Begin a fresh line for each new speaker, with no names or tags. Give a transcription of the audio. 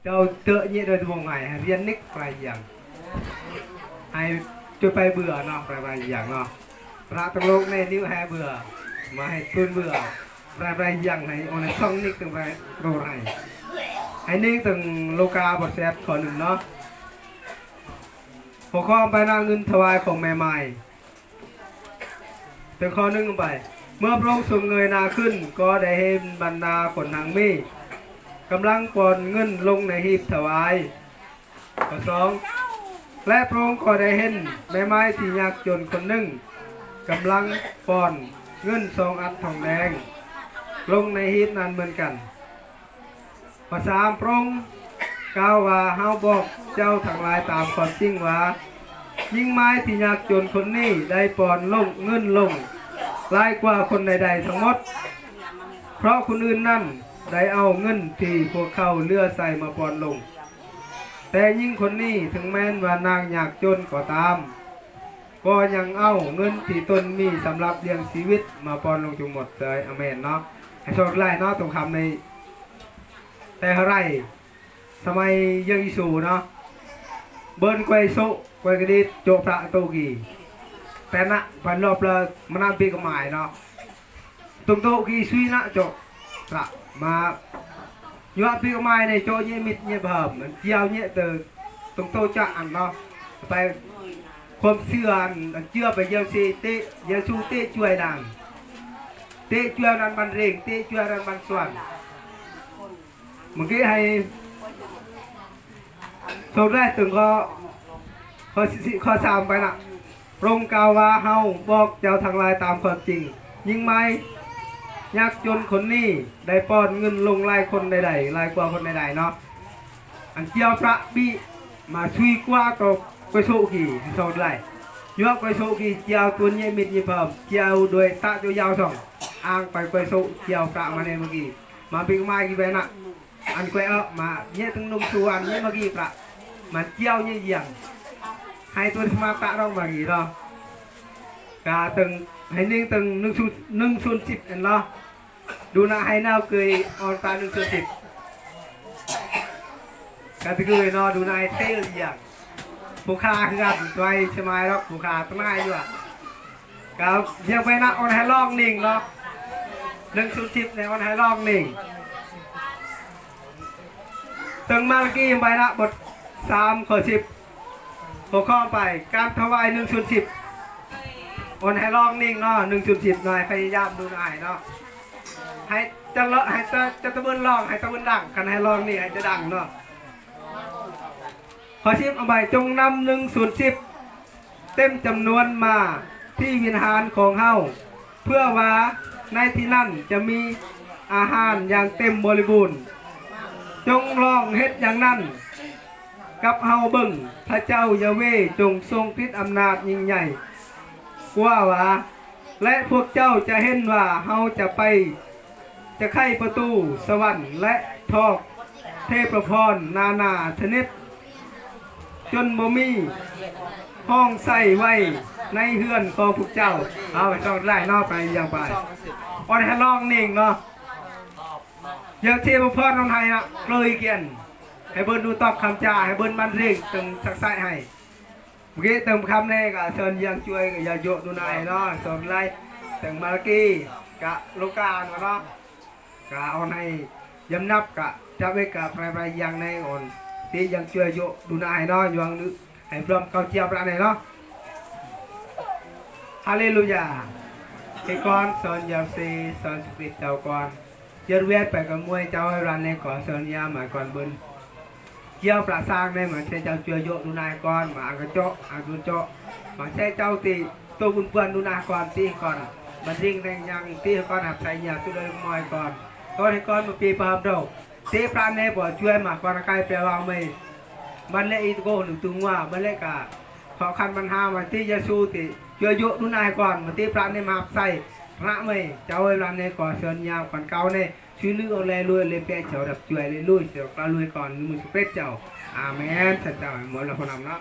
เจ้าเตอะเยอะโดยตัวไงเรียนนิกไปอย่างให้จนไปเบื่อเนาะไปอย่างเนาะพระตงโลกในนิ้วแห่เบื่อมาให้ตุนเบื่อไปอย่างให้ออนช่องนิกตึงไปโรไรให้นิกตึงโลกาบทแซดขอหนึ่งเนาะหัวข้อไปนาเงินถวายของแม่ไม้ถึงข้อหนึ่งไปเมื่อพระองค์ทรงเงยหน้าขึ้นก็ได้เห็นบรรดาคนทางมีกำลังปอนเงินลงในหีบถวายข้อสองและพระองค์ก็ได้เห็นแม่ไม้ที่ยากจนคนหนึ่งกำลังปอนเงิน2 อัฐทองแดงลงในหีบนั้นเหมือนกันข้อสามพระองค์กล่าวว่าเฮาบอกเจ้าทั้งหลายตามความจริงว่ายิ่งไม้ที่ยากจนคนนี้ได้ปอนลงเงินลงหลายกว่าคนใดๆทั้งหมดเพราะคนอื่นนั่นได้เอาเงินที่พวกเขาเลือใส่มาปอนลงแต่ยิ่งคนนี้ถึงแม้นว่านางอยากจนก็ตามก็ยังเอาเงินที่ตนมีสำหรับเลี้ยงชีวิตมาปอนลงจงหมดเลยอเมนเนาะให้โชคไล่เนาะตรงคำในแต่ไรสมัยยังอิสูเนาะเบิร์นไกวโซไกวกระดิษโจพระโตกีแต่นะพันรอบละมันน่าเป็นกระหมายเนาะตรงโตกีซุยนะโจพระมาอยู่อันเป็นกระหมายในโจเยมิดเยเบิ่มเจียวเยเตอตรงโตจะอันเนาะไปความเชื่ออันเชื่อไปเยซีเตเยซูเตช่วยดังเตช่วยนั้นมันเร่งเตช่วยนั้นมันส่วนเมื่อกี้ให้โชว์ได้ถึงข้อสามไปนะพระองค์กล่าวว่าเฮาบอกเจ้าทั้งหลายตามความจริงยิ่งไหมยากจนคนนี้ได้ป้อนเงินลงลายคนใดๆลายกว่าคนใดๆเนาะอันเจียวพระบิมาช่วยกว่าก็ไปโชกีโชว์ได้ยกไปโชกีเจียวตัวนี้มิดยี่เพิ่มเจียวโดยตะตัวยาวสองอ้างไปโชเจียวพระมาในเมื่อกี้มาเป็นไม้กี่ใบนะอันแกวมาเนี่ยตั้งนมส่วนเนี่ยเมื่อกี้พระมันเจียวเนี่ยยังให้ตัวสมาตะเรามากี่เนาะกาตึงให้นึ่งตึง1/10เห็นเนาะดูนะให้น่าเคยออนตา1/10กาตะกุยเนาะดูนะให้เตี้ยอย่างผู้ค้าคือกันตัวไอ้ใช่ไหมครับผู้ค้าต้นไม้ด้วยกับยังไปนะออนให้ลองนิ่งเนาะ1/10ในออนให้ลองนิ่งตึงมาเมื่อกี้ยังไปนะบท3 ข้อ 10หัวข้อไปการถวาย1/10อนให้ลองนิ่งเนาะ1/10หน่อยพยายามดูหน่อยเนาะให้จะเลาะให้จะตะเบินลองให้ตะเบินดังกันให้ลองนี่ให้จะดังเนาะขอชิมเอาไปจงนำ1/10เต็มจำนวนมาที่วิหารของเฮาเพื่อว่าในที่นั่นจะมีอาหารอย่างเต็มบริบูรณ์จงลองเฮ็ดอย่างนั้นกับเฮาเบิ่งพระเจ้ายาเวจงทรงฤทธิ์อำนาจยิ่งใหญ่กว่าและพวกเจ้าจะเห็นว่าเฮาจะไขประตูสวรรค์และทอกเทพพรนาชนิดจนบ่มีห้องใส่ไว้ในเฮือนของพวกเจ้าเอาไปต้องไล่นอกไปอย่างไปออนให้ลองนิ่งเนาะอยากเทพพรน้องไทยนะเลยเกียนให้เบิ้ลดูตอบคำจ่าให้เบิ้ลมันเร่งตึงสักไส้ให้เมื่อกี้เติมคำแรกอะเชิญยังช่วยอย่าโยดูนายเนาะส่วนไรตึงมากี้กะโลกาเนาะกะเอาให้ยำนับกะจะไปกะไปยังในอ่อนที่ยังช่วยโยดูนายเนาะยังนึกให้พร้อมเขาเจียวประเนเนาะฮาเลลูยาไอ้ก้อนสอนยาซีสอนสปิดเจ้าก้อนเยอะเวียดไปกับมวยเจ้าให้รันในก่อนสอนยาหมายก่อนบนเกี่ยวประสางได้เหมือนใช้เจ้าเจือโยดูนายก่อนมาอังกระโจอังกุโจมาใช้เจ้าตีตัวบุญเพื่อนดูนายก่อนตีก่อนมันริ่งแรงยังตีก่อนหับใส่ยาสุดเลยมวยก่อนตอนให้ก่อนมาปีพามเราตีพรานในบ่อช่วยมาก่อนกายเปลวางไม่มันเละอีกโก้หนึ่งตัวว่ามันเละกะขอคันมันหามันตียาสูตีเจือโยดูนายก่อนมาตีพรานในมาใส่พระไม่เจ้าให้รันในก่อนเชิญยาวก่อนเก่าในชื่อลือเอาเลยลุยเลยเปะเจ้าดับช่วยเลยลุยเจ้ากล้าลุยก่อนมือสเปรย์เจ้าอาเมนสัจจะหมดแล้วพนันเนาะ